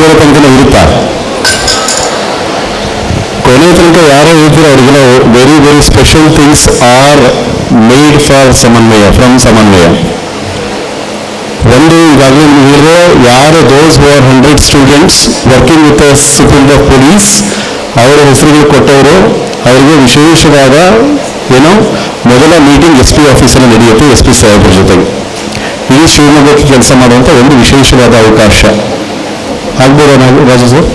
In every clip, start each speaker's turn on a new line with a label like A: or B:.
A: ಬೇರೆ ತನಕ ಇರುತ್ತಾ? ಕೊನೆ ತನಕ ಯಾರೋ ಹೇಳ್ತೀರೋ ಅವರಿಗೆಲ್ಲ very special things are made for Samanvaya, from Samanvaya. ಒಂದು ಈಗಾಗಲೇ ನಿಮ್ಗೆ ಹೇಳಿದ್ರೆ, ಯಾರು those who are 100 students working with supreme of police, ಅವರ ಹೆಸರುಗಳು ಕೊಟ್ಟವರು, ಅವರಿಗೆ ವಿಶೇಷವಾದ ಮೊದಲ ಮೀಟಿಂಗ್ SP ಆಫೀಸಲ್ಲಿ ನಡೆಯುತ್ತೆ, SP ಸಾಹೇಬ್ರ ಜೊತೆಗೆ. ಈ ಶಿವಮೊಗ್ಗಕ್ಕೆ ಕೆಲಸ ಮಾಡುವಂಥ ಒಂದು ವಿಶೇಷವಾದ ಅವಕಾಶ ಆಗ್ಬೋದಾ ನಾವು ರಾಜು ಸರ್?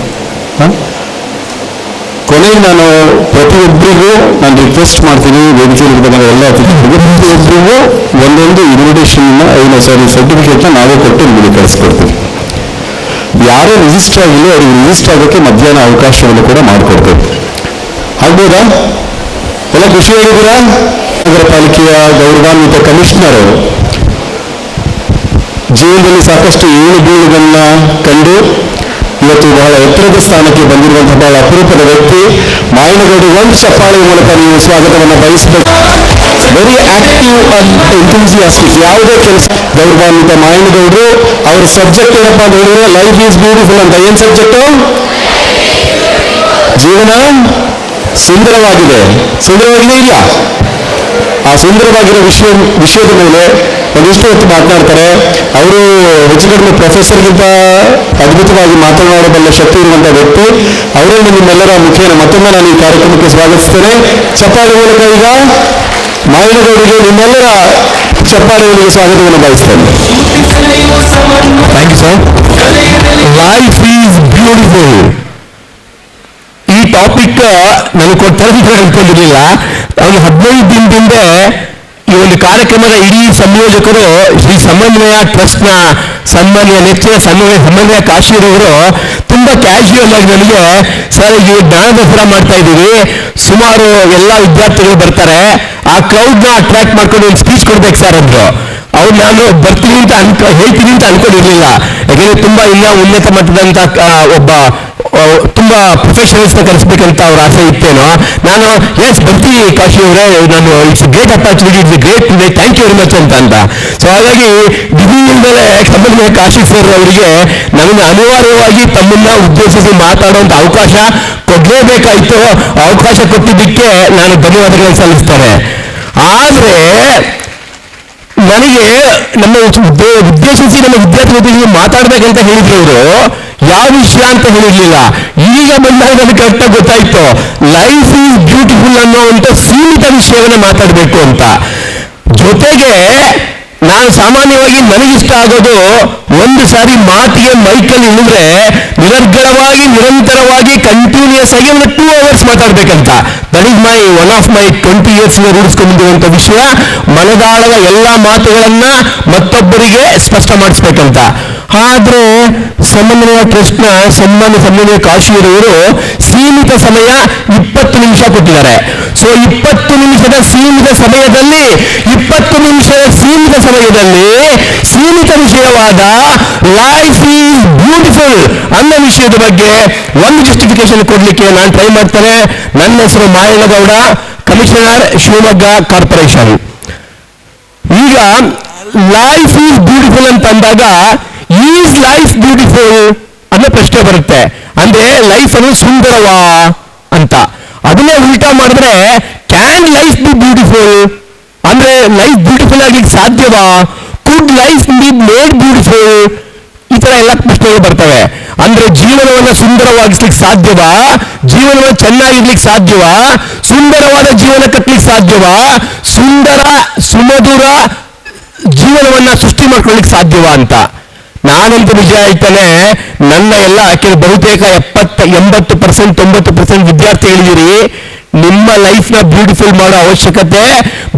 A: ಕೊನೆಗೆ ನಾನು ಪ್ರತಿಯೊಬ್ಬರಿಗೂ ನಾನು ರಿಕ್ವೆಸ್ಟ್ ಮಾಡ್ತೀನಿ, ವೇದಿಕೆಯಲ್ಲಿರ್ತಕ್ಕಂಥ ಎಲ್ಲ ಅತಿಥಿಗಳಿಗೂ ಪ್ರತಿಯೊಬ್ಬರಿಗೂ ಒಂದೊಂದು ಸರ್ಟಿಫಿಕೇಟ್ನ ನಾವೇ ಕೊಟ್ಟು ನಿಮಗೆ ಕಳಿಸ್ಕೊಡ್ತೀವಿ. ಯಾರೇ ರಿಜಿಸ್ಟರ್ ಆಗಿಲ್ಲ ಅವ್ರಿಗೆ ರಿಜಿಸ್ಟರ್ ಆಗೋಕ್ಕೆ ಮಧ್ಯಾಹ್ನ ಅವಕಾಶವನ್ನು ಕೂಡ ಮಾಡಿಕೊಡ್ತೇವೆ. ಆಗ್ಬೋದಾ? ಎಲ್ಲ ಖುಷಿಯಾಗಿದ್ದೀರಾ? ನಗರ ಪಾಲಿಕೆಯ ಗೌರವಾನ್ವಿತ ಕಮಿಷನರ್ ಅವರು ಜೀವನದಲ್ಲಿ ಸಾಕಷ್ಟು ಏಳು ಬೀಳುಗಳನ್ನ ಕಂಡು ಇವತ್ತು ಬಹಳ ಎತ್ತರದ ಸ್ಥಾನಕ್ಕೆ ಬಂದಿರುವಂತಹ ಬಹಳ ಅಪರೂಪದ ವ್ಯಕ್ತಿ ಮಾಯನಗೌಡರು. ಒಂದು ಚಪ್ಪಾಳೆ ಮೂಲಕ ನೀವು ಸ್ವಾಗತವನ್ನು ಬಯಸಬೇಕು. Very active and enthusiastic. ಯಾವುದೇ ಕೆಲಸ ಗೌರವಾನ್ವಿತ ಮಾಯನಗೌಡರು. ಅವ್ರ ಸಬ್ಜೆಕ್ಟ್ ಏನಪ್ಪ ಅಂತ ಹೇಳಿದ್ರೆ ಲೈಫ್ ಈಸ್ ಬ್ಯೂಟಿಫುಲ್ ಅಂತ. ಏನ್ ಸಬ್ಜೆಕ್ಟು? ಜೀವನ ಸುಂದರವಾಗಿದೆ. ಸುಂದರವಾಗಿದೆ ಇಲ್ಲ? ಆ ಸುಂದರವಾಗಿರೋ ವಿಷಯದ ಮೇಲೆ ಒಂದಿಷ್ಟು ಹೊತ್ತು ಮಾತನಾಡ್ತಾರೆ. ಅವರು ಹೆಚ್ಚು ಕಡಿಮೆ ಪ್ರೊಫೆಸರ್ಗಿಂತ ಅದ್ಭುತವಾಗಿ ಮಾತನಾಡಬಲ್ಲ ಶಕ್ತಿ ಇರುವಂತಹ ವ್ಯಕ್ತಿ. ಅವರನ್ನು ನಿಮ್ಮೆಲ್ಲರ ಮುಖೇನ ಮತ್ತೊಮ್ಮೆ ನಾನು ಈ ಕಾರ್ಯಕ್ರಮಕ್ಕೆ ಸ್ವಾಗತಿಸ್ತೇನೆ. ಚಪ್ಪಾಳೆ ಮೂಲಕ ಈಗ ಮಾಯನಗೌಡರಿಗೆ ನಿಮ್ಮೆಲ್ಲರ ಚಪ್ಪಾಳೆಗಳಿಗೆ ಸ್ವಾಗತವನ್ನು ಬಯಸ್ತೇನೆ. Thank you sir. Life is beautiful. ಈ ಟಾಪಿಕ್ ನನಗೆ ಕೊಡ್ತಾರೆ ಹೇಳ್ಕೊಂಡಿರಲಿಲ್ಲ. ಅವ್ರು 15 ದಿನದಿಂದ ಈ ಒಂದು ಕಾರ್ಯಕ್ರಮದ ಇಡೀ ಸಂಯೋಜಕರು ಶ್ರೀ ಸಮನ್ವಯ ಟ್ರಸ್ಟ್ನ ಸನ್ಮಾನ್ಯ ನೆಚ್ಚಿನ ಸಮನ್ವಯ ಕಾಶೀರ್ ಅವರು ತುಂಬಾ ಕ್ಯಾಶುಯಲ್ ಆಗಿ ನನಗೆ, ಸರ್ ಈ ಜ್ಞಾನ ದಸರಾ ಮಾಡ್ತಾ ಇದ್ದೀವಿ, ಸುಮಾರು ಎಲ್ಲ ವಿದ್ಯಾರ್ಥಿಗಳು ಬರ್ತಾರೆ, ಆ ಕ್ರೌಡ್ನ ಅಟ್ರಾಕ್ಟ್ ಮಾಡ್ಕೊಂಡು ಒಂದು ಸ್ಪೀಚ್ ಕೊಡ್ಬೇಕು ಸರ್ ಅಂದ್ರು. ಅವ್ರು ನಾನು ಬರ್ತೀನಿ ಅಂತ ಹೇಳ್ತೀನಿ ಅಂತ ಅನ್ಕೊಂಡಿರ್ಲಿಲ್ಲ. ಯಾಕಂದ್ರೆ ತುಂಬಾ ಇನ್ನ ಉನ್ನತ ಮಟ್ಟದಂತ ಒಬ್ಬ ತುಂಬಾ ಪ್ರೊಫೆಷನಲ್ಸ್ನ ಕರೆಸ್ಬೇಕಂತ ಅವ್ರ ಆಸೆ ಇತ್ತೇನೋ. ನಾನು ಎಸ್ ಬರ್ತೀನಿ ಕಾಶಿ ಅವರೇ, ನಾನು it's great opportunity, it's great today, thank you very much ಅಂತ. ಸೊ ಹಾಗಾಗಿ ದಿಢೀರಿಂದಲೇ ಸಮನ್ವಯ ಕಾಶಿ ಸರ್ ಅವರಿಗೆ ನನಗೆ ಅನಿವಾರ್ಯವಾಗಿ ತಮ್ಮನ್ನ ಉದ್ದೇಶಿಸಿ ಮಾತಾಡುವಂತ ಅವಕಾಶ ಕೊಡ್ಲೇಬೇಕಾಯ್ತು. ಅವಕಾಶ ಕೊಟ್ಟಿದ್ದಕ್ಕೆ ನಾನು ಧನ್ಯವಾದಗಳನ್ನು ಸಲ್ಲಿಸ್ತೇನೆ. ಆದ್ರೆ ನನಗೆ ನಮ್ಮ ಉದ್ದೇಶಿಸಿ ನಮ್ಮ ವಿದ್ಯಾರ್ಥಿ ಮಾತಾಡ್ಬೇಕಂತ ಹೇಳಿದ್ರು ಅವರು. ಯಾವ ವಿಷಯ ಅಂತ ಹೇಳಿರ್ಲಿಲ್ಲ. ಈಗ ಬಂದಾಗ ನನಗೆ ಕರೆಕ್ಟಾಗಿ ಗೊತ್ತಾಯ್ತು, ಲೈಫ್ ಈಸ್ ಬ್ಯೂಟಿಫುಲ್ ಅನ್ನೋವಂಥ ಸೀಮಿತ ವಿಷಯವನ್ನು ಮಾತಾಡಬೇಕು ಅಂತ. ಜೊತೆಗೆ ನಾನು ಸಾಮಾನ್ಯವಾಗಿ ನನಗಿಷ್ಟ ಆಗೋದು ಒಂದು ಸಾರಿ ಮಾತಿಗೆ ಮೈಕಲ್ಲಿ ಇಳಿದ್ರೆ ನಿರರ್ಗಳವಾಗಿ ನಿರಂತರವಾಗಿ ಕಂಟಿನ್ಯೂಸ್ ಆಗಿ ಒಂದು 2 hours ಮಾತಾಡ್ಬೇಕಂತ. That is one of my 20 years ರೂಢಿಸ್ಕೊಂಡಿರುವಂಥ ವಿಷಯ. ಮನದಾಳದ ಎಲ್ಲ ಮಾತುಗಳನ್ನ ಮತ್ತೊಬ್ಬರಿಗೆ ಸ್ಪಷ್ಟ ಮಾಡಿಸ್ಬೇಕಂತ. ಆದ್ರೆ ಸಮನ್ವಯ ಟ್ರಸ್ಟ್ನ ಸಮನ್ವಯ ಕಾಶಿಯರವರು ಸೀಮಿತ ಸಮಯ 20 ನಿಮಿಷ ಕೊಟ್ಟಿದ್ದಾರೆ. ಸೊ 20 ನಿಮಿಷದ ಸೀಮಿತ ಸಮಯದಲ್ಲಿ ಸೀಮಿತ ವಿಷಯವಾದ ಲೈಫ್ ಈಸ್ ಬ್ಯೂಟಿಫುಲ್ ಅನ್ನೋ ವಿಷಯದ ಬಗ್ಗೆ ಒಂದು ಜಸ್ಟಿಫಿಕೇಶನ್ ಕೊಡ್ಲಿಕ್ಕೆ ನಾನು ಟ್ರೈ ಮಾಡ್ತೇನೆ. ನನ್ನ ಹೆಸರು ಮಾಯನಗೌಡ, ಕಮಿಷನರ್ ಶಿವಮೊಗ್ಗ ಕಾರ್ಪೊರೇಷನ್. ಈಗ ಲೈಫ್ ಈಸ್ ಬ್ಯೂಟಿಫುಲ್ ಅಂತ ಅಂದಾಗ ಈಸ್ ಲೈಫ್ ಬ್ಯೂಟಿಫುಲ್ ಅನ್ನೋ ಪ್ರಶ್ನೆ ಬರುತ್ತೆ. ಅಂದ್ರೆ ಲೈಫ್ ಅನ್ನು ಸುಂದರವಾ ಅಂತ. ಅದನ್ನೇ ಉಲ್ಟಾ ಮಾಡಿದ್ರೆ ಕ್ಯಾನ್ ಲೈಫ್ ಬಿ ಬ್ಯೂಟಿಫುಲ್ ಅಂದ್ರೆ ಲೈಫ್ ಬ್ಯೂಟಿಫುಲ್ ಆಗ್ಲಿಕ್ಕೆ ಸಾಧ್ಯವಾ? ಕುಡ್ ಲೈಫ್ ಬಿ ಮೇಡ್ ಬ್ಯೂಟಿಫುಲ್? ಈ ತರ ಎಲ್ಲ ಪ್ರಶ್ನೆಗಳು ಬರ್ತವೆ. ಅಂದ್ರೆ ಜೀವನವನ್ನು ಸುಂದರವಾಗಿಸ್ಲಿಕ್ಕೆ ಸಾಧ್ಯವಾ? ಜೀವನವನ್ನು ಚೆನ್ನಾಗಿರ್ಲಿಕ್ಕೆ ಸಾಧ್ಯವಾ? ಸುಂದರವಾದ ಜೀವನ ಕಟ್ಟಲಿಕ್ಕೆ ಸಾಧ್ಯವಾ? ಸುಮಧುರ ಜೀವನವನ್ನ ಸೃಷ್ಟಿ ಮಾಡ್ಕೊಳ್ಳಿಕ್ಕೆ ಸಾಧ್ಯವಾ ಅಂತ. ನಾನಂತೂ ನಿಜ ಹೇಳ್ತಾನೆ, ನನ್ನ ಎಲ್ಲ ಬಹುತೇಕ 70%, 90% ವಿದ್ಯಾರ್ಥಿ ಹೇಳಿದಿರಿ, ನಿಮ್ಮ ಲೈಫ್ನ ಬ್ಯೂಟಿಫುಲ್ ಮಾಡೋ ಅವಶ್ಯಕತೆ,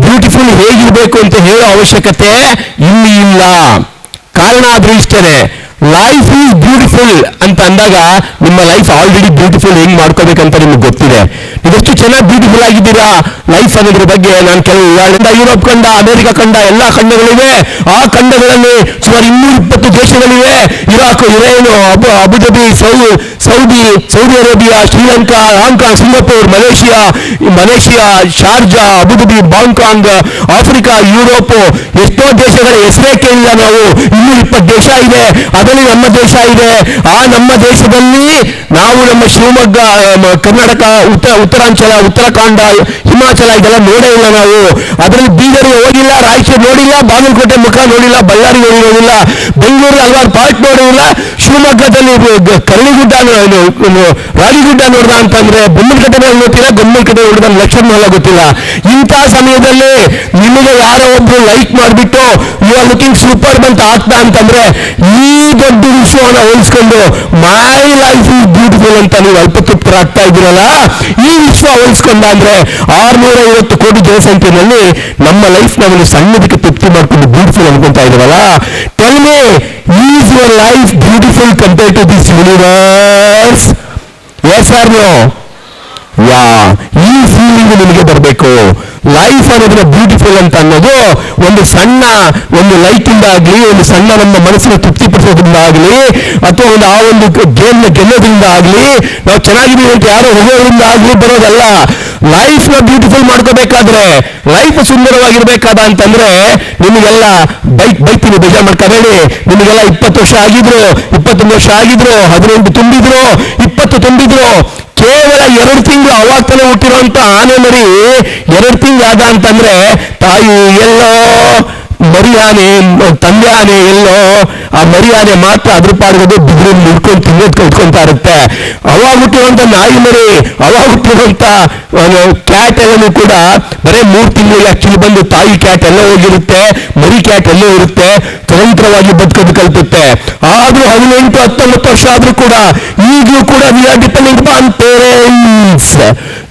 A: ಬ್ಯೂಟಿಫುಲ್ ಹೇಗಿರ್ಬೇಕು ಅಂತ ಹೇಳೋ ಅವಶ್ಯಕತೆ ಇಲ್ಲಿ ಇಲ್ಲ. ಕಾರಣ ಆದ್ರೂ ಇಷ್ಟೇನೆ, ಲೈಫ್ ಈಸ್ ಬ್ಯೂಟಿಫುಲ್ ಅಂತ ಅಂದಾಗ ನಿಮ್ಮ ಲೈಫ್ ಆಲ್ರೆಡಿ ಬ್ಯೂಟಿಫುಲ್ ಹೆಂಗ್ ಮಾಡ್ಕೋಬೇಕಂತ ನಿಮ್ಗೆ ಗೊತ್ತಿದೆ. ನೀವೆಷ್ಟು ಚೆನ್ನಾಗಿ ಬ್ಯೂಟಿಫುಲ್ ಆಗಿದ್ದೀರಾ ಲೈಫ್ ಅನ್ನೋದ್ರ ಬಗ್ಗೆ ನಾನು ಕೆಲವು ಯುರೋಪ್ ಖಂಡ, ಅಮೆರಿಕ ಖಂಡ ಎಲ್ಲ ಖಂಡಗಳಿವೆ. ಆ ಖಂಡಗಳಲ್ಲಿ ಸುಮಾರು 220 ದೇಶಗಳಿವೆ. Iraq, Iran, Abu Dhabi,
B: Saudi Arabia, Sri Lanka, Hong Kong, Singapore, Malaysia, Sharjah, Abu Dhabi, Bangkok, Africa, Europe, ಎಷ್ಟೋ ದೇಶಗಳ ಹೆಸರೇ ಕೇಳಿಲ್ಲ ನಾವು. ಇನ್ನೂ 20 ದೇಶ ಇದೆ, ಅದರಲ್ಲಿ ನಮ್ಮ ದೇಶ ಇದೆ. ಆ ನಮ್ಮ ದೇಶದಲ್ಲಿ ನಾವು ನಮ್ಮ ಶಿವಮೊಗ್ಗ, ಕರ್ನಾಟಕ, ಉತ್ತರಾಂಚಲ, ಉತ್ತರಾಖಂಡ, ಹಿಮಾಚಲ ಇದೆಲ್ಲ ನೋಡೇ ಇಲ್ಲ ನಾವು. ಅದರಲ್ಲಿ ಬೀದರ್ಗೆ ಹೋಗಿಲ್ಲ, ರಾಯಚೂರು ನೋಡಿಲ್ಲ, ಬಾಗಲಕೋಟೆ ಮುಖ ನೋಡಿಲ್ಲ, ಬಳ್ಳಾರಿ ನೋಡಿಲ್ಲ, ಬೆಂಗಳೂರು ಹಲವಾರು ಪಾರ್ಟ್ ನೋಡಿಲ್ಲ, ಶಿವಮೊಗ್ಗದಲ್ಲಿ ಕರಳಿಗುಡ್ಡ, ರಾಗಿಗುಡ್ಡ ನೋಡ್ದ ಅಂತಂದ್ರೆ ಬೊಮ್ಮನಕಟ್ಟೆ ಗೊತ್ತಿಲ್ಲ, ಗೊಮ್ಮನಕಟ್ಟೆ ನೋಡಿದ ಲಕ್ಷಣ ಗೊತ್ತಿಲ್ಲ. ಇಂತಹ ಸಮಯದಲ್ಲಿ ನಿಮಗೆ ಯಾರೋ ಒಬ್ರು ಲೈಕ್ ಮಾಡಿಬಿಟ್ಟು ಯು ಆರ್ ಲುಕಿಂಗ್ ಸೂಪರ್ ಅಂತ ಆಗ್ತ ಅಂತಂದ್ರೆ ಈ ದೊಡ್ಡ ವಿಷಯವನ್ನು ಹೋಲಿಸ್ಕೊಂಡು ಮೈ ಲೈಫ್ ಇಸ್ ಬ್ಯೂಟಿಫುಲ್ ಅಂತ ನೀವು ಅಲ್ಪತೃಪ್ತರಾಗ್ತಾ ಇದ್ದೀರಲ್ಲ, ಈ ವಿಶ್ವ ಹೋಲಿಸ್ಕೊಂಡ ಅಂದ್ರೆ 650 ಕೋಟಿ ಜನಸಂಖ್ಯೆಯಲ್ಲಿ ನಮ್ಮ ಲೈಫ್ ನಾವು ಸಣ್ಣದಕ್ಕೆ ತೃಪ್ತಿ ಮಾಡ್ಕೊಂಡು ಬ್ಯೂಟಿಫುಲ್ ಅನ್ಕೊಂತಾ ಇದ್ದೀವಲ್ಲ. Tell me, is your life beautiful compare to this universe? Yes or no? Yeah, ಈ ಫೀಲಿಂಗ್ ನಿಮಗೆ ಬರಬೇಕು. ಲೈಫ್ ಅನ್ನೋದನ್ನ ಬ್ಯೂಟಿಫುಲ್ ಅಂತ ಅನ್ನೋದು ಒಂದು ಲೈಕ್ ಇಂದ ಆಗ್ಲಿ, ಒಂದು ಸಣ್ಣ ನಮ್ಮ ಮನಸ್ಸನ್ನು ತೃಪ್ತಿಪಡಿಸೋದ್ರಿಂದ ಆಗ್ಲಿ, ಅಥವಾ ಆ ಒಂದು ಗೇಮ್ನ ಗೆಲ್ಲೋದ್ರಿಂದ ಆಗ್ಲಿ, ನಾವು ಚೆನ್ನಾಗಿದ್ದೀವಿ ಅಂತ ಯಾರೋ ಹೋಗೋದ್ರಿಂದ ಆಗ್ಲಿ ಬರೋದಲ್ಲ. ಲೈಫ್ ನ ಬ್ಯೂಟಿಫುಲ್ ಮಾಡ್ಕೋಬೇಕಾದ್ರೆ, ಲೈಫ್ ಸುಂದರವಾಗಿರ್ಬೇಕಾದ ಅಂತಂದ್ರೆ ನಿಮಗೆಲ್ಲ ಬೈತೀನಿ ಬೇಜಾರು ಮಾಡ್ಕೋಬೇಡಿ. ನಿಮಗೆಲ್ಲ 20 ವರ್ಷ ಆಗಿದ್ರು, 21 ವರ್ಷ ಆಗಿದ್ರು, 18 ತುಂಬಿದ್ರು, 20 ತುಂಬಿದ್ರು, ಕೇವಲ 2 ತಿಂಗಳು ಅವಾಗ ತಲೆ ಹುಟ್ಟಿರುವಂತ ಆನೆ ಮರಿ 2 ತಿಂಗಳು ಆದ ಅಂತಂದ್ರೆ ತಾಯಿ ಎಲ್ಲೋ, ಮರಿ ಆನೆ ತಂದೆ ಆನೆ ಎಲ್ಲೋ, ಆ ಮರಿ ಆನೆ ಮಾತ್ರ ಅದ್ರ ಪಾಡ್ಗೋದು ಬಿದ್ರು ಮುಡ್ಕೊಂಡು ತಿನ್ನೋದು ಕಲ್ತ್ಕೊಂತ ಇರುತ್ತೆ. ಅವಾಗ ಹುಟ್ಟಿರುವಂತ ನಾಯಿ ಮರಿ, ಅವಾಗ ಹುಟ್ಟಿರುವಂತ ಕ್ಯಾಟ್ ಎಲ್ಲನೂ ಕೂಡ ಬರೇ 3 ತಿಂಗಳಿಗೆ ಆಕ್ಚುಲಿ ಬಂದು ತಾಯಿ ಕ್ಯಾಟ್ ಎಲ್ಲ ಹೋಗಿರುತ್ತೆ, ಮರಿ ಕ್ಯಾಟ್ ಎಲ್ಲೋ ಇರುತ್ತೆ, ಸ್ವತಂತ್ರವಾಗಿ ಬದುಕೋದು ಕಲ್ಪುತ್ತೆ. ಆದ್ರೂ 18-19 ವರ್ಷ ಆದ್ರೂ ಕೂಡ ಈಗಲೂ ಕೂಡ we are depending upon parents.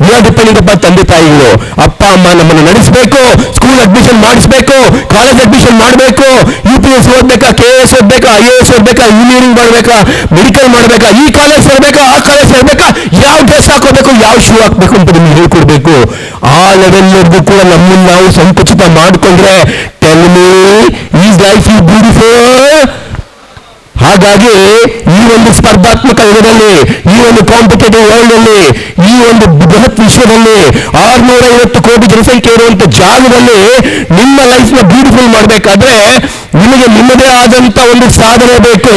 B: We are depending upon ತಂದೆ ತಾಯಿಗಳು. ಅಪ್ಪ ಅಮ್ಮ ನಮ್ಮನ್ನು ನಡೆಸಬೇಕು, ಸ್ಕೂಲ್ ಅಡ್ಮಿಷನ್ ಮಾಡಿಸ್ಬೇಕು, ಕಾಲೇಜ್ ಅಡ್ಮಿಷನ್ ಮಾಡಬೇಕು, UPSC ಓದ್ಬೇಕಾ, KS ಓದ್ಬೇಕಾ, IAS ಓದ್ಬೇಕಾ, ಇಂಜಿನಿಯರಿಂಗ್ ಮಾಡ್ಬೇಕಾ, ಮೆಡಿಕಲ್ ಮಾಡ್ಬೇಕಾ, ಈ ಕಾಲೇಜ್ ಸೇರ್ಬೇಕಾ, ಆ ಕಾಲೇಜ್ ಸೇರ್ಬೇಕಾ, ಯಾವ ಡ್ರೆಸ್ ಹಾಕೋಬೇಕು, ಯಾವ ಶೂ ಹಾಕ್ಬೇಕು ಅಂತ ನಿಮ್ಗೆ ಹೇಳ್ಕೊಡ್ಬೇಕು. ಆ ಲೆವೆಲ್ವರೆಗೂ ಕೂಡ ನಮ್ಮನ್ನು ನಾವು ಸಂಕುಚಿತ ಮಾಡಿಕೊಂಡ್ರೆ tell me, is life is beautiful? ಹಾಗಾಗಿ ಈ ಒಂದು ಸ್ಪರ್ಧಾತ್ಮಕ ಯುಗದಲ್ಲಿ, ಈ ಒಂದು ಕಾಂಪಿಟೇಟಿವ್ ವರ್ಲ್ಡ್ ಅಲ್ಲಿ, ಈ ಒಂದು ಬೃಹತ್ ವಿಶ್ವದಲ್ಲಿ 650 ಕೋಟಿ ಜನಸಂಖ್ಯೆ ಇರುವಂತ ಜಾಗದಲ್ಲಿ ನಿಮ್ಮ ಲೈಫ್ ನ ಬ್ಯೂಟಿಫುಲ್ ಮಾಡಬೇಕಾದ್ರೆ ನಿಮಗೆ ನಿಮ್ಮದೇ ಆದಂತ ಒಂದು ಸಾಧನೆ ಬೇಕು,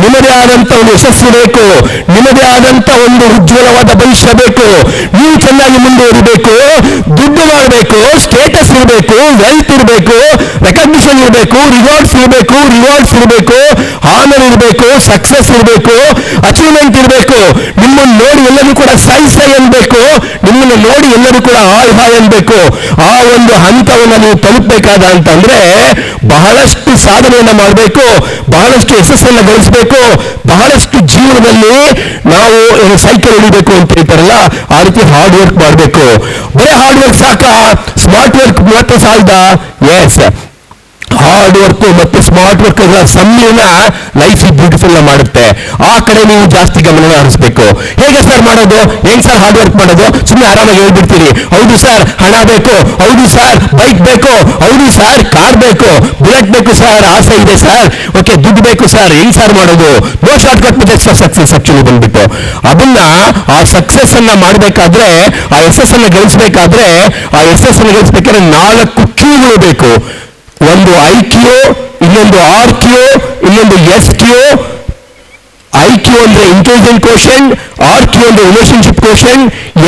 B: ನಿಮ್ಮದೇ ಆದಂತ ಒಂದು ಯಶಸ್ಸು ಬೇಕು, ನಿಮ್ಮದೇ ಆದಂತ ಒಂದು ಉಜ್ವಲವಾದ ಭವಿಷ್ಯ ಬೇಕು. ನೀವು ಚೆನ್ನಾಗಿ ಮುಂದುವರಿಬೇಕು, ದುಡ್ಡು ಮಾಡಬೇಕು, ಸ್ಟೇಟಸ್ ಇರಬೇಕು, ವೆಲ್ತ್ ಇರಬೇಕು, ರೆಕಗ್ನಿಷನ್ ಇರಬೇಕು, ರಿವಾರ್ಡ್ಸ್ ಇರಬೇಕು, ಆನರ್ ಇರಬೇಕು, ಸಕ್ಸಸ್ ಇರಬೇಕು, ಅಚೀವ್ಮೆಂಟ್ ಇರಬೇಕು. ನಿಮ್ಮನ್ನು ನೋಡಿ ಎಲ್ಲರೂ ಕೂಡ ಸೈ ಅನ್ಬೇಕು, ನಿಮ್ಮನ್ನು ನೋಡಿ ಎಲ್ಲರೂ ಕೂಡ ಹಾಯ್ ಅನ್ಬೇಕು. ಆ ಒಂದು ಹಂತವನ್ನು ನೀವು ತಲುಪಬೇಕಾದ ಅಂತಂದ್ರೆ ಬಹಳಷ್ಟು ಸಾಧನೆಯನ್ನ ಮಾಡಬೇಕು, ಬಹಳಷ್ಟು ಯಶಸ್ಸನ್ನು ಗಳಿಸಬೇಕು, ಬಹಳಷ್ಟು ಜೀವನದಲ್ಲಿ ನಾವು ಸೈಕಲ್ ಹಿಡಿಬೇಕು ಅಂತ ಹೇಳ್ತಾರಲ್ಲ, ಆ ರೀತಿ ಹಾರ್ಡ್ ವರ್ಕ್ ಮಾಡಬೇಕು. ಬರೀ ಹಾರ್ಡ್ ವರ್ಕ್ ಸಾಕಾ? ಸ್ಮಾರ್ಟ್ ವರ್ಕ್ ಮಾತ್ರ ಸಾಲದ? ಎಸ್, ಹಾರ್ಡ್ ವರ್ಕ್ ಮತ್ತೆ ಸ್ಮಾರ್ಟ್ ವರ್ಕ್ ಸಮ್ಮಿಲನ ಲೈಫ್ ಬ್ಯೂಟಿಫುಲ್ ಮಾಡುತ್ತೆ. ಆ ಕಡೆ ನೀವು ಜಾಸ್ತಿ ಗಮನ ಹರಿಸಬೇಕು. ಹೇಗೆ ಸರ್ ಮಾಡೋದು? ಹೆಂಗ್ ಸರ್ ಹಾರ್ಡ್ ವರ್ಕ್ ಮಾಡೋದು? ಸುಮ್ಮನೆ ಆರಾಮಾಗಿ ಹೇಳ್ಬಿಡ್ತೀರಿ. ಹೌದು ಸರ್ ಹಣ ಬೇಕು, ಹೌದು ಸರ್ ಬೈಕ್ ಬೇಕು, ಹೌದು ಸರ್ ಕಾರ್ ಬೇಕು, ಬುಲೆಟ್ ಬೇಕು ಸರ್, ಆಸೆ ಇದೆ ಸರ್, ಓಕೆ ದುಡ್ಡು ಬೇಕು ಸರ್, ಹೆಂಗ್ ಸರ್ ಮಾಡೋದು? No shortcut methods of success actually ಬಂದ್ಬಿಟ್ಟು ಅದನ್ನ ಆ ಸಕ್ಸಸ್ ಅನ್ನ ಮಾಡಬೇಕಾದ್ರೆ, ಆ ಯಶಸ್ಸನ್ನು ಗಳಿಸಬೇಕಾದ್ರೆ, ಆ ಯಶಸ್ಸನ್ನು ಗಳಿಸಬೇಕಾದ್ರೆ 4 ಕ್ಯೂಗಳು ಬೇಕು. ಒಂದು IQ, ಇನ್ನೊಂದು RQ, ಇನ್ನೊಂದು SQ. IQ ಅಂದ್ರೆ ಇಂಟೆಲಿಜೆಂಟ್ ಕೋಶನ್, RQ ಅಂದ್ರೆ ರಿಲೇಶನ್ಶಿಪ್ ಕೋಶನ್,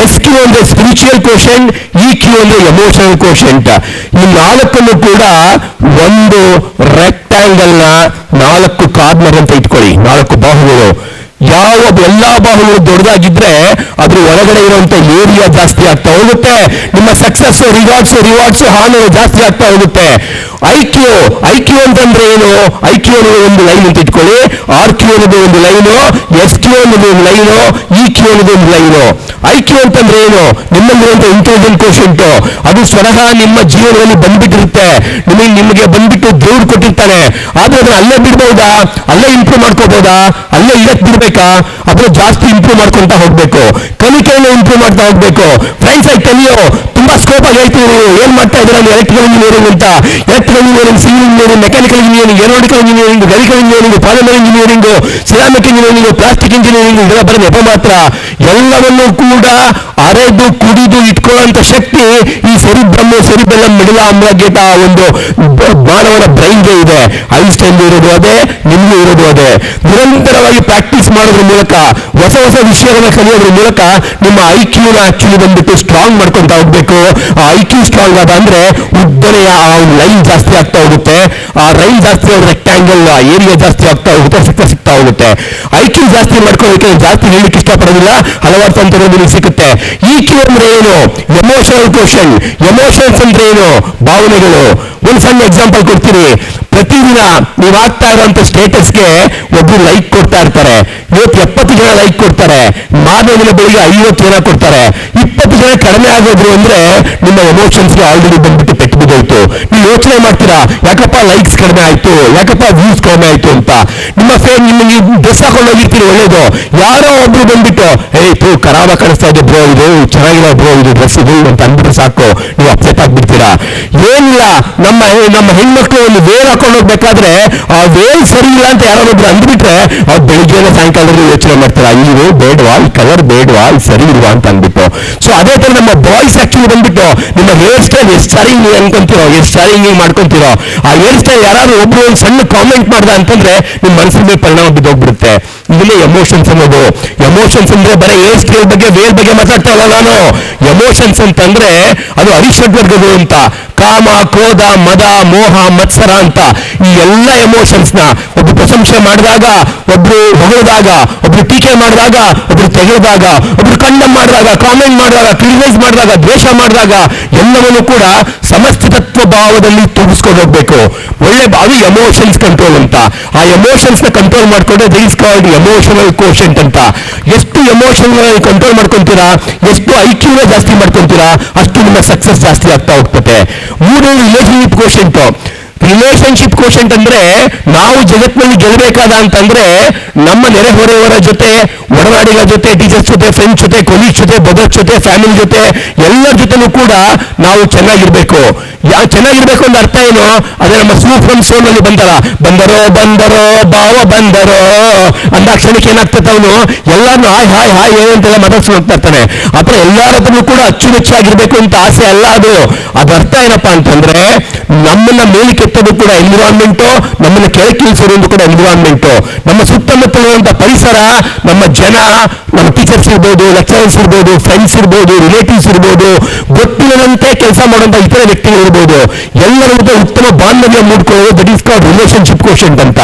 B: SQ ಅಂದ್ರೆ ಸ್ಪಿರಿಚುವಲ್ ಕೋಶನ್, EQ ಅಂದ್ರೆ ಎಮೋಷನಲ್ ಕೋಶಂಟ್. ಈ 4 ಕೂಡ ಒಂದು ರೆಕ್ಟ್ಯಾಂಗಲ್ ನ 4 ಕಾರ್ನರ್ ಅಂತ ಇಟ್ಕೊಳ್ಳಿ, 4 ಬಾಹುಗಳು. ಎಲ್ಲಾ ಬಾಹುಗಳು ದೊಡ್ಡದಾಗಿದ್ರೆ ಅದ್ರ ಒಳಗಡೆ ಇರುವಂತ ಏರಿಯಾ ಜಾಸ್ತಿ ಆಗ್ತಾ ಹೋಗುತ್ತೆ. ನಿಮ್ಮ ಸಕ್ಸಸ್, ರಿವಾರ್ಡ್ಸ್ ಹಾನರ್ ಜಾಸ್ತಿ ಆಗ್ತಾ ಹೋಗುತ್ತೆ. IQ ಅಂತಂದ್ರೆ ಏನು? IQ ಅನ್ನೋದು ಒಂದು ಲೈನ್ ಅಂತ ಇಟ್ಕೊಳ್ಳಿ, RQ ಅನ್ನೋದು ಒಂದು ಲೈನು, SQ ಅನ್ನೋದು ಒಂದು ಲೈನು, EQ ಅನ್ನೋದು ಒಂದು ಲೈನು. IQ ಅಂತಂದ್ರೆ ಏನು? ನಿಮ್ಮಲ್ಲಿರುವಂತ ಇಂಟೆಲಿಜೆಂಟ್ ಕೋಶಂಟ್ ಅದು ಸ್ವತಃ ನಿಮ್ಮ ಜೀವನದಲ್ಲಿ ಬಂದ್ಬಿಟ್ಟಿರುತ್ತೆ. ನಿಮಗೆ ಬಂದ್ಬಿಟ್ಟು ದೇವ್ರು ಕೊಟ್ಟಿರ್ತಾನೆ. ಆದ್ರೆ ಅದನ್ನ ಅಲ್ಲೇ ಬಿಡ್ಬಹುದಾ? ಅಲ್ಲೇ ಇಂಪ್ರೂವ್ ಮಾಡ್ಕೋಬಹುದಾ? ಅಲ್ಲೇ ಇಡಕ್ ಬಿಡ್ಬೇಕಾ? ಅದ್ರ ಜಾಸ್ತಿ ಇಂಪ್ರೂವ್ ಮಾಡ್ಕೊಂತ ಹೋಗ್ಬೇಕು, ಕಲಿಕೆಯನ್ನು ಇಂಪ್ರೂವ್ ಮಾಡ್ತಾ ಹೋಗ್ಬೇಕು. ಫ್ರೆಂಡ್ಸ್, ಐ ಟೆಲ್ ಯು, ತುಂಬಾ ಸ್ಕೋಪ್ ಆಗಿ ಹೇಳ್ತೀವಿ. ಏನ್ ಮಾಡ್ತಾ ಇದ್ದೀರಾ ನೀವು ಎಲೆಕ್ಟ್ರಿಕಲ್ ಇಂಜಿನಿಯರಿಂಗ್ ಅಂತ? Electrical engineering, civil engineering, mechanical engineering, aeronautical engineering, medical engineering, polymer engineering, ceramic engineering, plastic engineering, ಇದೆಲ್ಲ ಬರೀ ನೆಪ ಮಾತ್ರ. ಎಲ್ಲವನ್ನೂ ಕೂಡ ಅರೆದು ಕುಡಿದು ಇಟ್ಕೊಳ್ಳುವಂತ ಶಕ್ತಿ ಈ ಸೆರಿಬೆಲ್ಲಮ್ ಮಿಡಿಲ ಆಮ್ಲಗೇಟ ಒಂದು ಮಾನವನ ಬ್ರೈನ್ಗೆ ಇದೆ. ಐನ್ಸ್ಟೈನ್ ಇರೋದು ಅದೇ, ನಿಮ್ಗೂ ಇರೋದು ಅದೇ. ನಿರಂತರವಾಗಿ ಪ್ರಾಕ್ಟೀಸ್ ಮಾಡೋದ್ರ ಮೂಲಕ, ಹೊಸ ಹೊಸ ವಿಷಯಗಳನ್ನ ಕಲಿಯೋದ್ರ ಮೂಲಕ ನಿಮ್ಮ ಐಕ್ಯೂನ ಆಕ್ಚುಲಿ ಬಂದ್ಬಿಟ್ಟು ಸ್ಟ್ರಾಂಗ್ ಮಾಡ್ಕೊಂತ ಹೋಗ್ಬೇಕು. ಆ ಐಕ್ಯೂ ಸ್ಟ್ರಾಂಗ್ ಆದ ಅಂದ್ರೆ ಉದ್ದನೆಯ ಆ ಲೈನ್ ಜಾಸ್ತಿ ಆಗ್ತಾ ಹೋಗುತ್ತೆ. ಆ ಲೈನ್ ಜಾಸ್ತಿ ಆದ್ರೆ ರೆಕ್ಟಾಂಗಲ್ ಏರಿಯಾ ಜಾಸ್ತಿ ಆಗ್ತಾ ಹೋಗುತ್ತೆ, ಸಿಗ್ತಾ ಹೋಗುತ್ತೆ. ಐಕ್ಯೂ ಜಾಸ್ತಿ ಮಾಡ್ಕೊಳ್ಳೋಕೆ ಜಾಸ್ತಿ ಹೇಳಲಿಕ್ಕೆ ಇಷ್ಟಪಡೋದಿಲ್ಲ, ಹಲವಾರು ತಂತ್ರಗಳು ಸಿಗುತ್ತೆ. ಇಕ್ಯೂ ಅಂದ್ರೆ ಏನು? ಎಮೋಷನಲ್ ಕ್ವೋಷನ್. ಎಮೋಷನ್ಸ್ ಅಂದ್ರೆ ಏನು? ಭಾವನೆಗಳು. ಒಂದು ಸಣ್ಣ ಎಕ್ಸಾಂಪಲ್ ಕೊಡ್ತೀನಿ. ಪ್ರತಿದಿನ ನೀವು ಆಗ್ತಾ ಇರುವಂತ ಸ್ಟೇಟಸ್ಗೆ ಒಬ್ರು ಲೈಕ್ ಕೊಡ್ತಾ ಇರ್ತಾರೆ. ಇವತ್ತು 70 ಜನ ಲೈಕ್ ಕೊಡ್ತಾರೆ, ಮಾರನೇ ದಿನ ಬೆಳಿಗ್ಗೆ 50 ಜನ ಕೊಡ್ತಾರೆ. 20 ಜನ ಕಡಿಮೆ ಆಗೋದ್ರು ಅಂದ್ರೆ ನಿಮ್ಮ ಎಮೋಷನ್ಸ್ಗೆ ಆಲ್ರೆಡಿ ಬಂದ್ಬಿಟ್ಟು ಪೆಟ್ಟು ಬಿದ್ದೋಯ್ತು. ನೀವು ಯೋಚನೆ ಮಾಡ್ತೀರಾ, ಯಾಕಪ್ಪ ಲೈಕ್ಸ್ ಕಡಿಮೆ ಆಯ್ತು, ಯಾಕಪ್ಪ ವ್ಯೂಸ್ ಕಡಿಮೆ ಆಯ್ತು ಅಂತ. ನಿಮ್ಮ ನೀವು ಡ್ರೆಸ್ ಹಾಕೊಂಡು ಹೋಗಿರ್ತೀರಿ ಒಳ್ಳೇದು, ಯಾರೋ ಒಬ್ರು ಬಂದ್ಬಿಟ್ಟು ತೂ ಖರಾಬ ಕಾಣಿಸ್ತಾ ಇದೆ ಬ್ರೋ, ಇದು ಚೆನ್ನಾಗಿಲ್ಲ ಬ್ರೋ, ಇದು ಡ್ರೆಸ್ ಇದು ಅಂತ ಅಂದ್ಬಿಟ್ರೆ ಸಾಕು, ನೀವು ಅಪ್ಸೆಟ್ ಆಗ್ಬಿಡ್ತೀರಾ. ಏನಿಲ್ಲ, ನಮ್ಮ ಹೆಣ್ಮಕ್ಳು ಒಂದು ವೇಲ್ ಹಾಕೊಂಡು ಹೋಗ್ಬೇಕಾದ್ರೆ ಆ ವೇಲ್ ಸರಿ ಇಲ್ಲ ಅಂತ ಯಾರೊಬ್ರು ಅಂದ್ಬಿಟ್ರೆ ಅವ್ರು ಬೆಳಿಗ್ಗೆ ಸಾಯಂಕಾಲದಲ್ಲಿ ಯೋಚನೆ ಮಾಡ್ತಾರೆ, ಇವು ಬೇಡವಾ, ಈ ಕಲರ್ ಬೇಡವಾ, ಇದು ಸರಿ ಇಲ್ವಾ ಅಂತ ಅಂದ್ಬಿಟ್ಟು. ಸೊ ಅದೇ ತರ ನಮ್ಮ ಬಾಯ್ಸ್ ಆಕ್ಚುಲಿ ಬಂದ್ಬಿಟ್ಟು ನಿಮ್ಮ ಹೇರ್ ಸ್ಟೈಲ್ ಎಷ್ಟು ಸಾರಿ ನೀವು ಅನ್ಕೊಂತೀರೋ, ಎಷ್ಟು ಸಾರಿ ನೀವು ಮಾಡ್ಕೊಂತೀರೋ, ಆ ಹೇರ್ ಸ್ಟೈಲ್ ಯಾರಾದ್ರೂ ಒಬ್ರು ಒಂದು ಸಣ್ಣ ಕಾಮೆಂಟ್ ಮಾಡ್ದ ಅಂತಂದ್ರೆ ನಿಮ್ಮ ಮನಸ್ಸಿನ ಮೇಲೆ ಪರಿಣಾಮ ಬಿದ್ದೋಗ್ಬಿಡುತ್ತೆ. ಇದನ್ನೇ ಎಮೋಷನ್ಸ್ ಅನ್ನೋದು. ಎಮೋಷನ್ಸ್ ಅಂದ್ರೆ ಬರೀ ಹೇರ್ ಸ್ಟೈಲ್ ಬಗ್ಗೆ ವೇರ್ ಬಗ್ಗೆ ಮಾತಾಡ್ತಾ ಇಲ್ಲ ನಾನು. ಎಮೋಷನ್ಸ್ ಅಂತಂದ್ರೆ ಅದು ಅರಿಷಡ್ವರ್ಗಗಳು ಅಂತ. ಕಾಮ, ಕ್ರೋಧ, ಮದ, ಮೋಹ, ಮತ್ಸರ ಅಂತ ಈ ಎಲ್ಲ ಎಮೋಷನ್ಸ್ ನ ಒಬ್ರು ಪ್ರಶಂಸೆ ಮಾಡಿದಾಗ, ಒಬ್ರು ಹೊಗಳಿದಾಗ, ಒಬ್ರು ಟೀಕೆ ಮಾಡಿದಾಗ, ಒಬ್ರು ತೆಗೆದಾಗ, ಒಬ್ರು ಕಂಡಮ್ ಮಾಡಿದಾಗ, ಕಾಮೆಂಟ್ ಮಾಡಿದಾಗ, ಕ್ರಿಟಿಸೈಸ್ ಮಾಡಿದಾಗ, ದ್ವೇಷ ಮಾಡಿದಾಗ ಎಲ್ಲವನ್ನೂ ಕೂಡ ಸಮಸ್ಥಿತತ್ವ ಭಾವದಲ್ಲಿ ತುಂಬಿಸ್ಕೊಂಡು ಹೋಗ್ಬೇಕು. ಅದು ಎಮೋಷನ್ಸ್ ಕಂಟ್ರೋಲ್ ಅಂತ. ಆ ಎಮೋಷನ್ಸ್ ನ ಕಂಟ್ರೋಲ್ ಮಾಡ್ಕೊಂಡ್ರೆ this is called emotional quotient ಅಂತ. ಎಷ್ಟು ಎಮೋಷನ್ ಕಂಟ್ರೋಲ್ ಮಾಡ್ಕೊಂತೀರಾ, ಎಷ್ಟು ಐಕ್ಯೂನ ಜಾಸ್ತಿ ಮಾಡ್ಕೊಂತೀರಾ, ಅಷ್ಟು ನಿಮ್ಮ ಸಕ್ಸಸ್ ಜಾಸ್ತಿ ಆಗ್ತಾ ಹೋಗ್ತದೆ. ಮೂರನೇ ರಿಲೇಶನ್ಶಿಪ್ ಕೋಶೆಂಟ್. ರಿಲೇಶನ್ಶಿಪ್ ಕೋಶೆಂಟ್ ಅಂದ್ರೆ ನಾವು ಜಗತ್ತಿನಲ್ಲಿ ಗೆಲ್ಲಬೇಕಾದ ಅಂತಂದ್ರೆ ನಮ್ಮ ನೆರೆಹೊರೆಯವರ ಜೊತೆ, ಒಡನಾಡಿಗಳ ಜೊತೆ, ಟೀಚರ್ಸ್ ಜೊತೆ, ಫ್ರೆಂಡ್ಸ್ ಜೊತೆ, ಕೊಲೀಗ್ಸ್ ಜೊತೆ, ಬ್ರದರ್ಸ್ ಜೊತೆ, ಫ್ಯಾಮಿಲಿ ಜೊತೆ, ಎಲ್ಲರ ಜೊತೆನೂ ಕೂಡ ನಾವು ಚೆನ್ನಾಗಿರ್ಬೇಕು. ಚೆನ್ನಾಗಿರ್ಬೇಕು ಅಂತ ಅರ್ಥ ಏನು? ಅದೇ ನಮ್ಮ ಸೂಫ್ರಮ್ ಸೋನಲ್ಲಿ ಬಂದರೋ ಬಾವ ಬಂದರೋ ಅಂದಾಕ್ಷಣಕ್ಕೆ ಏನಾಗ್ತದೆ, ಅವನು ಎಲ್ಲಾನು ಹಾಯ್ ಹಾಯ್ ಹಾಯ್ ಏನಂತೆಲ್ಲ ಮಾತಾಡ್ಸ್ಕೊಂಡು ಹೋಗ್ತಾ ಇರ್ತಾನೆ. ಆತರ ಎಲ್ಲರ ಹತ್ರನೂ ಕೂಡ ಅಚ್ಚುಮೆಚ್ಚಾಗಿರ್ಬೇಕು ಅಂತ ಆಸೆ ಅಲ್ಲ ಅದು. ಅದ ಅರ್ಥ ಏನಪ್ಪಾ ಅಂತಂದ್ರೆ ನಮ್ಮನ್ನ ಮೇಲಕ್ಕೆ ಎತ್ತೋದು ಕೂಡ ಎನ್ವಿರಾನ್ಮೆಂಟು, ನಮ್ಮನ್ನ ಕೆಳಕ್ಕೆ ಇಳಿಸೋದು ಕೂಡ ಎನ್ವಿರಾನ್ಮೆಂಟು. ನಮ್ಮ ಸುತ್ತಮುತ್ತಲಿರುವಂತಹ ಪರಿಸರ, ನಮ್ಮ ಜನ, ನಮ್ಮ ಟೀಚರ್ಸ್ ಇರ್ಬೋದು, ಲೆಕ್ಚರರ್ಸ್ ಇರ್ಬೋದು, ಫ್ರೆಂಡ್ಸ್ ಇರ್ಬೋದು, ರಿಲೇಟಿವ್ಸ್ ಇರ್ಬೋದು, ಗೊತ್ತಿಲ್ಲದಂತೆ ಕೆಲಸ ಮಾಡುವಂತ ಇತರ ವ್ಯಕ್ತಿಗಳು ಇರ್ಬೋದು, ಎಲ್ಲರ ಜೊತೆ ಉತ್ತಮ ಬಾಂಧವ್ಯ ಮೂಡ್ಕೊಳ್ಳೋದು that is called relationship quotient ಅಂತ.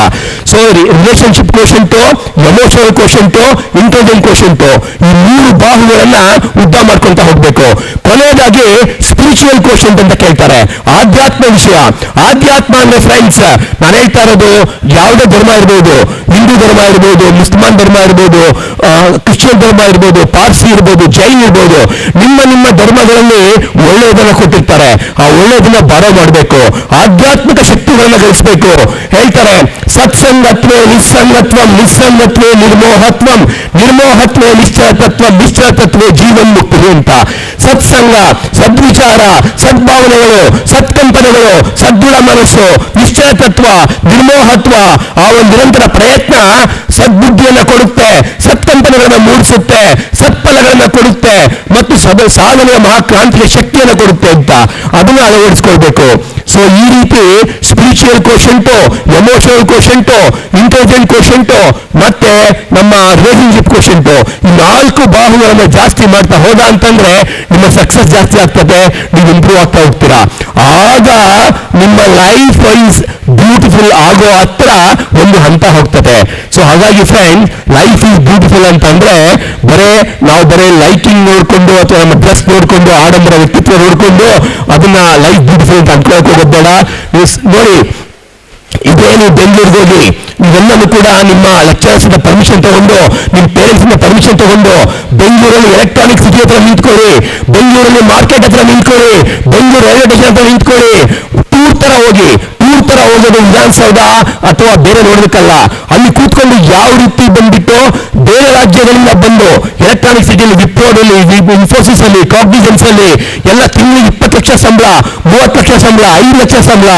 B: So relationship quotient, emotional quotient, intelligent quotient, ಈ 3 ಬಾಹುಗಳನ್ನ ಉದ್ದ ಮಾಡ್ಕೊಂತ ಹೋಗ್ಬೇಕು. ಕೊನೆಯದಾಗಿ ಸ್ಪಿರಿಚುವಲ್ ಕೋಶೆಂಟ್ ಅಂತ ಕೇಳ್ತಾರೆ. ಆಧ್ಯಾತ್ಮ ವಿಷಯ. ಆಧ್ಯಾತ್ಮ ಅಂದ್ರೆ ಫ್ರೆಂಡ್ಸ್, ನಾನು ಹೇಳ್ತಾ ಇರೋದು ಯಾವುದೇ ಧರ್ಮ ಇರ್ಬೋದು, ಹಿಂದೂ ಧರ್ಮ ಇರ್ಬೋದು, ಮುಸ್ಲಿಮಾನ್ ಧರ್ಮ ಇರ್ಬೋದು, ಕ್ರಿಶ್ಚಿಯನ್ ಧರ್ಮ ಇರ್ಬೋದು, ಪಾರ್ಸಿ ಇರ್ಬೋದು, ಜೈನ್ ಇರ್ಬೋದು, ನಿಮ್ಮ ಧರ್ಮಗಳಲ್ಲಿ ಒಳ್ಳೆಯದನ್ನ ಕೊಟ್ಟಿರ್ತಾರೆ. ಆ ಒಳ್ಳೆಯದನ್ನ ಬಾರೋ ಮಾಡಬೇಕು, ಆಧ್ಯಾತ್ಮಿಕ ಶಕ್ತಿಗಳನ್ನ ಗಳಿಸಬೇಕು. ಹೇಳ್ತಾರೆ ಸತ್ಸಂಗತ್ವೇ ನಿಸ್ಸಂಗತ್ವಂ, ನಿಸ್ಸಂಗತ್ವೇ ನಿರ್ಮೋಹತ್ವಂ, ನಿರ್ಮೋಹತ್ವೇ ನಿಶ್ಚಲತತ್ವಂ, ನಿಶ್ಚಲತತ್ವೇ ಜೀವನ್ ಮುಕ್ತಿ ಅಂತ. ಸತ್ಸಂಗ, ಸದ್ವಿಚಾರ, ಸದ್ಭಾವನೆಗಳು, ಸತ್ಕಂಪನೆಗಳು, ಸದೃಢ ಮನಸ್ಸು, ನಿಶ್ಚಯ ತತ್ವ, ನಿರ್ಮೋಹತ್ವ, ಆ ಒಂದು ನಿರಂತರ ಪ್ರಯತ್ನ ಸದ್ಬುದ್ಧಿಯನ್ನ ಕೊಡುತ್ತೆ, ಸತ್ಕಂಪನೆಗಳನ್ನ ಮೂಡಿಸುತ್ತೆ, ಸತ್ಫಲಗಳನ್ನ ಕೊಡುತ್ತೆ ಮತ್ತು ಸಾಧನೆಯ ಮಹಾಕ್ರಾಂತಿಯ ಶಕ್ತಿಯನ್ನು ಕೊಡುತ್ತೆ ಅಂತ ಅದನ್ನ ಅಳವಡಿಸ್ಕೊಳ್ಬೇಕು. ಸೊ ಈ ರೀತಿ ಸ್ಪಿರಿಚುವಲ್ ಕೋಶೆಂಟು, ಎಮೋಷನಲ್ ಕೋಶೆಂಟು, ಇಂಟೆಲಿಜೆಂಟ್ ಕೋಶೆಂಟು ಮತ್ತೆ ನಮ್ಮ ರಿಲೇಶನ್ಶಿಪ್ ಕೋಶೆಂಟು, ಈ 4 ಬಾಹುಗಳನ್ನು ಜಾಸ್ತಿ ಮಾಡ್ತಾ ಹೋದ ಅಂತಂದ್ರೆ ನಿಮ್ಮ ಸಕ್ಸಸ್ ಜಾಸ್ತಿ ಆಗ್ತದೆ, ನೀವು ಇಂಪ್ರೂವ್ ಆಗ್ತಾ ಹೋಗ್ತೀರಾ. ಆಗ ನಿಮ್ಮ ಲೈಫ್ ವೈಸ್ ಬ್ಯೂಟಿಫುಲ್ ಆಗೋ ಹತ್ರ ಒಂದು ಹಂತ ಹೋಗ್ತದೆ. ಸೊ ಹಾಗಾಗಿ ಫ್ರೆಂಡ್, ಲೈಫ್ ಈಸ್ ಬ್ಯೂಟಿಫುಲ್ ಅಂತಂದ್ರೆ ನಾವು ಬರೇ ಲೈಕಿಂಗ್ ನೋಡ್ಕೊಂಡು ಅಥವಾ ನಮ್ಮ ಡ್ರೆಸ್ ನೋಡ್ಕೊಂಡು, ಆಡಂಬರ ವ್ಯಕ್ತಿತ್ವ ನೋಡ್ಕೊಂಡು ಅದನ್ನ ಲೈಫ್ ಬ್ಯೂಟಿಫುಲ್ ಅಂತ ಅನ್ಕೊಳಕ್ ಹೋಗೋದು ಬೇಡ. ನೋಡಿ, ಇದೇ ನೀವು ಬೆಂಗಳೂರಿಗೆ ಹೋಗಿ ನೀವೆಲ್ಲರೂ ಕೂಡ ನಿಮ್ಮ ಲೆಕ್ಚರರ್ಸ್ ಪರ್ಮಿಷನ್ ತಗೊಂಡು, ನಿಮ್ಮ ಪೇರೆಂಟ್ಸ್ ಪರ್ಮಿಷನ್ ತಗೊಂಡು ಬೆಂಗಳೂರಲ್ಲಿ ಎಲೆಕ್ಟ್ರಾನಿಕ್ ಸಿಟಿ ಹತ್ರ ನಿಂತ್ಕೊಳ್ಳಿ, ಬೆಂಗಳೂರಲ್ಲಿ ಮಾರ್ಕೆಟ್ ಹತ್ರ ನಿಂತ್ಕೊಳ್ಳಿ, ಬೆಂಗಳೂರು ರೈಲ್ವೆ ಸ್ಟೇಷನ್ ಹತ್ರ ನಿಂತ್ಕೊಳ್ಳಿ, ಟೂರ್ ತರ ಹೋಗೋದು ವಿಧಾನಸೌಧ ಅಥವಾ ಬೇರೆ ನೋಡೋದಕ್ಕಲ್ಲ, ಅಲ್ಲಿ ಕೂತ್ಕೊಂಡು ಯಾವ ರೀತಿ ಬಂದ್ಬಿಟ್ಟು ಬೇರೆ ರಾಜ್ಯಗಳಿಂದ ಬಂದು ಎಲೆಕ್ಟ್ರಾನಿಕ್ ಸಿಟಿಯಲ್ಲಿ, ವಿಪ್ರೋದಲ್ಲಿ, ಇನ್ಫೋಸಿಸ್ ಅಲ್ಲಿ, ಕಾಗ್ನಿಜೆನ್ಸ್ ಅಲ್ಲಿ ಎಲ್ಲ ತಿಂಗಳಿಗೆ 20 ಲಕ್ಷ ಸಂಬಳ, 30 ಲಕ್ಷ ಸಂಬಳ, 5 ಲಕ್ಷ ಸಂಬಳ,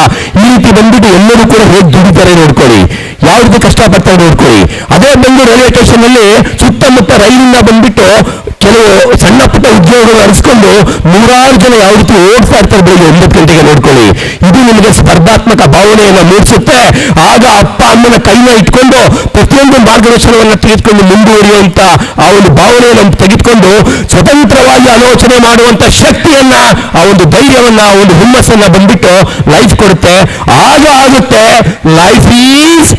B: ಈ ರೀತಿ ಬಂದ್ಬಿಟ್ಟು ಎಲ್ಲರೂ ಕೂಡ ಹೇಗೆ ದುಡಿತಾರೆ ನೋಡ್ಕೊಳ್ಳಿ, ಯಾವ ರೀತಿ ಕಷ್ಟಪಡ್ತಾರೆ ನೋಡ್ಕೊಳ್ಳಿ. ಅದೇ ಬೆಂಗಳೂರು ರೈಲ್ವೆ ಸ್ಟೇಷನ್ ಅಲ್ಲಿ ಸುತ್ತಮುತ್ತ ರೈಲಿಂದ ಬಂದ್ಬಿಟ್ಟು ಕೆಲವು ಸಣ್ಣ ಪುಟ್ಟ ಉದ್ಯೋಗಗಳು ಅನಿಸ್ಕೊಂಡು 100 ಜನ ಯಾವ ರೀತಿ ಓಡ್ತಾ ಇರ್ತಾರೆ ಬೆಳಿಗ್ಗೆ 9 ಗಂಟೆಗೆ ನೋಡ್ಕೊಳ್ಳಿ. ಇದು ನಿಮಗೆ ಸ್ಪರ್ಧಾತ್ಮಕ ಭಾವನೆಯನ್ನು ಮೂಡಿಸುತ್ತೆ. ಆಗ ಅಪ್ಪ ಅಮ್ಮನ ಕೈನ ಇಟ್ಕೊಂಡು ಪ್ರತಿಯೊಂದು ಮಾರ್ಗದರ್ಶನವನ್ನು ತೆಗೆದುಕೊಂಡು ಮುಂದುವರಿಯುವಂತ ಆ ಒಂದು ಭಾವನೆಯನ್ನು ತೆಗೆದುಕೊಂಡು ಸ್ವತಂತ್ರವಾಗಿ ಆಲೋಚನೆ ಮಾಡುವಂತ ಶಕ್ತಿಯನ್ನ, ಆ ಒಂದು ಧೈರ್ಯವನ್ನ, ಆ ಒಂದು ಹುಮ್ಮಸ್ಸನ್ನ ಬಂದ್ಬಿಟ್ಟು ಲೈಫ್ ಕೊಡುತ್ತೆ. ಆಗ ಆಗುತ್ತೆ ಲೈಫ್ ಈಸ್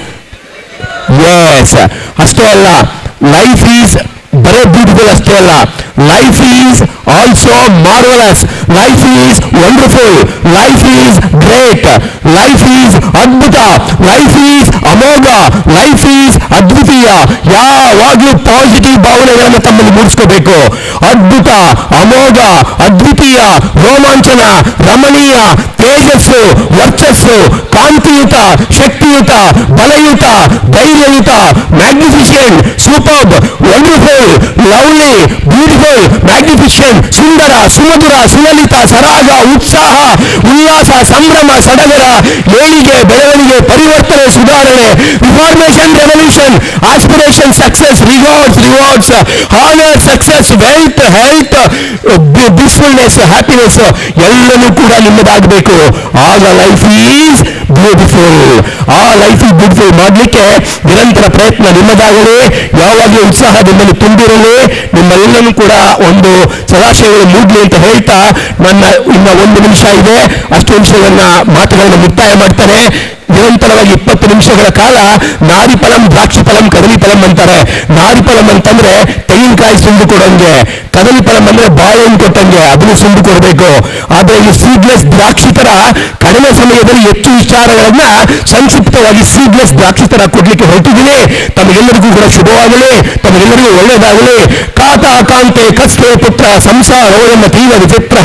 B: ಎಸ್. ಅಷ್ಟೇ ಅಲ್ಲ, ಲೈಫ್ ಈಸ್ ಬರೇ ಬ್ಯೂಟಿಫುಲ್ ಅಷ್ಟೇ ಅಲ್ಲ, life is also marvellous, life is wonderful, life is great, life is ಅದ್ಭುತ, ಲೈಫ್ ಈಸ್ ಅಮೋಘ, ಲೈಫ್ ಈಸ್ ಅದ್ವಿತೀಯ. ಯಾವಾಗಲೂ ಪಾಸಿಟಿವ್ ಭಾವನೆಗಳನ್ನು ತಮ್ಮಲ್ಲಿ ಮೂಡಿಸ್ಕೋಬೇಕು. ಅದ್ಭುತ, ಅಮೋಘ, ಅದ್ವಿತೀಯ, ರೋಮಾಂಚನ, ರಮಣೀಯ, ತೇಜಸ್ಸು, ವರ್ಚಸ್ಸು, ಕಾಂತಿಯುತ, ಶಕ್ತಿಯುತ, ಬಲಯುತ, ಧೈರ್ಯಯುತ, magnificent, superb, wonderful, lovely, beautiful, magnificent, ಸುಂದರ, ಸುಮಧುರ, ಸುಲಲಿತ, ಸರಾಗ, ಉತ್ಸಾಹ, ಉಲ್ಲಾಸ, ಸಂಭ್ರಮ, ಸಡಗರ, ಏಳಿಗೆ, ಬೆಳವಣಿಗೆ, ಪರಿವರ್ತನೆ, ಸುಧಾರಣೆ, reformation, revolution, aspiration, success, rewards, honour, success, wealth, health, blissfulness, happiness ಎಲ್ಲವೂ ಕೂಡ ನಿಮ್ಮದಾಗಬೇಕು. ಆಗ ಲೈಫ್ ಈಸ್ ಬ್ಯೂಟಿಫುಲ್. ಆ ಲೈಫ್ ಈಸ್ ಬ್ಯೂಟಿಫುಲ್ ಮಾಡಲಿಕ್ಕೆ ನಿರಂತರ ಪ್ರಯತ್ನ ನಿಮ್ಮದಾಗಲಿ. ಯಾವಾಗಲೂ ಉತ್ಸಾಹ ನಿಮ್ಮಲ್ಲಿ ತುಂಬಿರಲಿ. ನಿಮ್ಮೆಲ್ಲನೂ ಕೂಡ ಒಂದು ಸದಾಶಯಗಳು ಮೂಡಲಿ ಅಂತ ಹೇಳ್ತಾ, ನನ್ನ ಇನ್ನ 1 ನಿಮಿಷ ಇದೆ, ಅಷ್ಟು ನಿಮಿಷಗಳನ್ನ ಮಾತುಗಳನ್ನು ಮುಕ್ತಾಯ ಮಾಡ್ತಾರೆ. ನಿರಂತರವಾಗಿ 20 ನಿಮಿಷಗಳ ಕಾಲ ನಾರಿಫಲಂ, ದ್ರಾಕ್ಷಿಫಲಂ, ಕದಲಿಫಲಂ ಅಂತಾರೆ. ನಾರಿಫಲಂ ಅಂತಂದ್ರೆ ತೆಂಗಿನಕಾಯಿ ಸುಂಡು ಕೊಡಂಗೆ, ಕದಲಿಫಲಂ ಅಂದ್ರೆ ಬಾಳೆಹಣ್ಣು ಕೊಟ್ಟಂಗೆ, ಅದನ್ನು ಸುಂಡು ಕೊಡಬೇಕು. ಆದ್ರೆ ಈ ಸೀಡ್ಲೆಸ್ ದ್ರಾಕ್ಷಿ ತರ ಕಡಿಮೆ ಸಮಯದಲ್ಲಿ ಹೆಚ್ಚು ವಿಚಾರಗಳನ್ನ ಸಂಕ್ಷಿಪ್ತವಾಗಿ ಸೀಡ್ಲೆಸ್ ದ್ರಾಕ್ಷಿ ತರ ಕೊಡ್ಲಿಕ್ಕೆ ಹೊರಟಿದ್ದೀನಿ. ತಮಗೆಲ್ಲರಿಗೂ ಕೂಡ ಶುಭವಾಗಲಿ, ತಮಗೆಲ್ಲರಿಗೂ ಒಳ್ಳೆಯದಾಗಲಿ. ಕಾತಾ ಕಾಂತೆ ಕಸ್ಕೆ ಪುತ್ರ ಸಂಸಾರೋ ಎಂಬ ತೀವ ವಿಚಿತ್ರ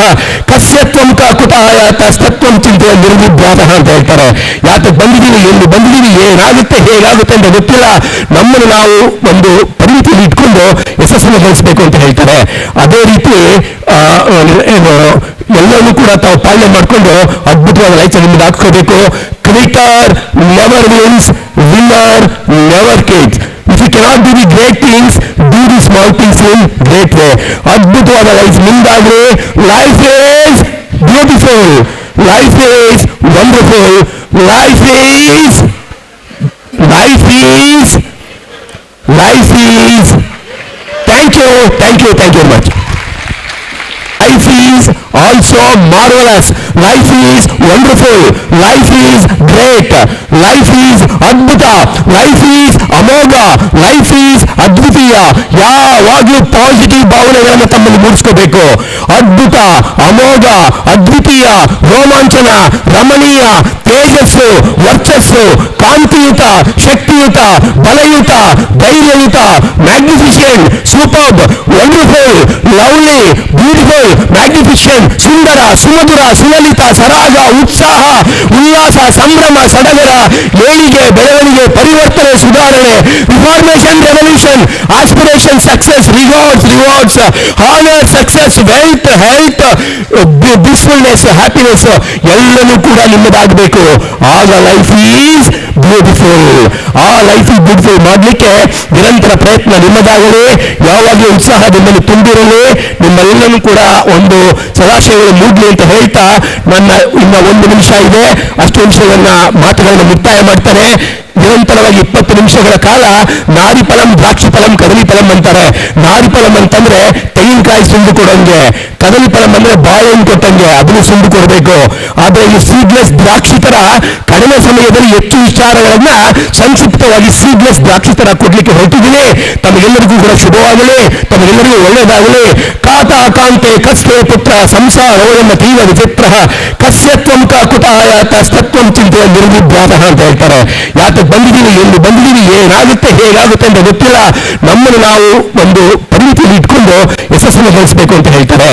B: ಕಸ್ಯತ್ವಂ ಕಾಕುತಾಯ ತಸ್ತತ್ವಂ ಚಿಂತೆಯ ನಿರ್ವಿಭ್ಯಾತ ಅಂತ ಹೇಳ್ತಾರೆ. ಯಾಕೆ ಬಂದಿದ್ದೀವಿ, ಎಲ್ಲಿ ಬಂದಿದ್ದೀವಿ, ಏನಾಗುತ್ತೆ, ಹೇಗಾಗುತ್ತೆ ಅಂತ ಗೊತ್ತಿಲ್ಲ. ನಮ್ಮನ್ನು ನಾವು ಒಂದು ಪರಿಮಿತಿಯಲ್ಲಿ ಇಟ್ಕೊಂಡು ಯಶಸ್ಸನ್ನು ಗಳಿಸಬೇಕು ಅಂತ ಹೇಳ್ತಾರೆ. ಅದೇ ರೀತಿ ಎಲ್ಲವನ್ನೂ ಕೂಡ ತಾವು ಪಾಲನೆ ಮಾಡಿಕೊಂಡು ಅದ್ಭುತವಾದ ಲೈಫ್ ನಿಮ್ಮದು ಹಾಕೋಬೇಕು. Quitter never wins, winner never kids. If you cannot do the great things, do the small things in great way. ಅದ್ಭುತವಾದ ಲೈಫ್ ನಿಮ್ದಾಗ್ಲಿ. Life is beautiful, life is wonderful, life is thank you very much. Life is also marvelous. Life is wonderful. Life is great. Life is adbhuta. Life is amogha. Life is advitiya. ಯಾವಾಗಲೂ positive ಭಾವನೆಗಳನ್ನು ತಮ್ಮಲ್ಲಿ ಮೂಡಿಸ್ಕೋಬೇಕು. ಅದ್ಭುತ, ಅಮೋಘ, ಅದ್ವಿತೀಯ, ರೋಮಾಂಚನ, ರಮಣೀಯ, ತೇಜಸ್ಸು, ವರ್ಚಸ್ಸು, ಕಾಂತಿಯುತ, ಶಕ್ತಿಯುತ, ಬಲಯುತ, ಧೈರ್ಯಯುತ, magnificent, superb, wonderful, lovely, beautiful, magnificent, ಸುಂದರ, ಸುಮಧುರ, ಸುಲಲಿತ, ಸರಾಗ, ಉತ್ಸಾಹ, ಉಲ್ಲಾಸ, ಸಂಭ್ರಮ, ಸಡಗರ, ಏಳಿಗೆ, ಬೆಳವಣಿಗೆ, ಪರಿವರ್ತನೆ, ಸುಧಾರಣೆ, reformation, revolution, aspiration, success, rewards, honour, success, wealth, health, blissfulness, happiness ಎಲ್ಲವೂ ಕೂಡ ನಿಮ್ಮದಾಗಬೇಕು. ಆಗ ಲೈಫ್ ಈಸ್ ಬ್ಯೂಟಿಫುಲ್. ಆ ಲೈಫ್ ಈಸ್ ಬ್ಯೂಟಿಫುಲ್ ಮಾಡಲಿಕ್ಕೆ ನಿರಂತರ ಪ್ರಯತ್ನ ನಿಮ್ಮದಾಗಲಿ. ಯಾವಾಗಲೂ ಉತ್ಸಾಹ ನಿಮ್ಮಲ್ಲಿ ತುಂಬಿರಲಿ. ನಿಮ್ಮೆಲ್ಲನೂ ಕೂಡ ಒಂದು ಸದಾಶಯಗಳು ಮೂಡಲಿ ಅಂತ ಹೇಳ್ತಾ, ನನ್ನ ಇನ್ನ 1 ನಿಮಿಷ ಇದೆ, ಅಷ್ಟು ನಿಮಿಷಗಳನ್ನ ಮಾತುಗಳನ್ನ ಮುಕ್ತಾಯ ಮಾಡ್ತಾರೆ. ನಿರಂತರವಾಗಿ 20 ನಿಮಿಷಗಳ ಕಾಲ ನಾರಿಫಲಂ, ದ್ರಾಕ್ಷಿಫಲಂ, ಕದಲಿಫಲಂ ಅಂತಾರೆ. ನಾರಿಫಲಂ ಅಂತಂದ್ರೆ ತೆಂಗಿನಕಾಯಿ ಸುಂಡು ಕೊಡಂಗೆ, ಕದಲಿಫಲಂ ಅಂದ್ರೆ ಬಾಳೆಹಣ್ಣು ಕೊಟ್ಟಂಗೆ, ಅದನ್ನು ಸುಂಡು ಕೊಡಬೇಕು. ಆದ್ರೆ ಈ ಸೀಡ್ಲೆಸ್ ದ್ರಾಕ್ಷಿ ತರ ಕಡಿಮೆ ಸಮಯದಲ್ಲಿ ಹೆಚ್ಚು ವಿಚಾರಗಳನ್ನ ಸಂಕ್ಷಿಪ್ತವಾಗಿ ಸೀಡ್ಲೆಸ್ ದ್ರಾಕ್ಷಿ ತರ ಕೊಡ್ಲಿಕ್ಕೆ ಹೊರಟಿದ್ದೀನಿ. ತಮಗೆಲ್ಲರಿಗೂ ಕೂಡ ಶುಭವಾಗಲಿ, ತಮಗೆಲ್ಲರಿಗೂ ಒಳ್ಳೆಯದಾಗಲಿ. ಕಾತಾ ಕಾಂತೆ ಕಸ್ಕೆ ಪುತ್ರ ಸಂಸಾರೋ ಎಂಬ ತೀವ ವಿಚಿತ್ರ ಕಸ್ಯತ್ವಂ ಕಾಕುತಾಯ ತಸ್ತತ್ವಂ ಚಿಂತೆಯ ನಿರ್ವಿಭ್ಯಾತ ಅಂತ ಹೇಳ್ತಾರೆ. ಯಾಕೆ ಬಂದಿದ್ದೀವಿ, ಎಲ್ಲಿ ಬಂದಿದ್ದೀವಿ, ಏನಾಗುತ್ತೆ, ಹೇಗಾಗುತ್ತೆ ಅಂತ ಗೊತ್ತಿಲ್ಲ. ನಮ್ಮನ್ನು ನಾವು ಒಂದು ಪರಿಮಿತಿಯಲ್ಲಿ ಇಟ್ಕೊಂಡು ಯಶಸ್ಸನ್ನು ಗಳಿಸಬೇಕು ಅಂತ ಹೇಳ್ತಾರೆ.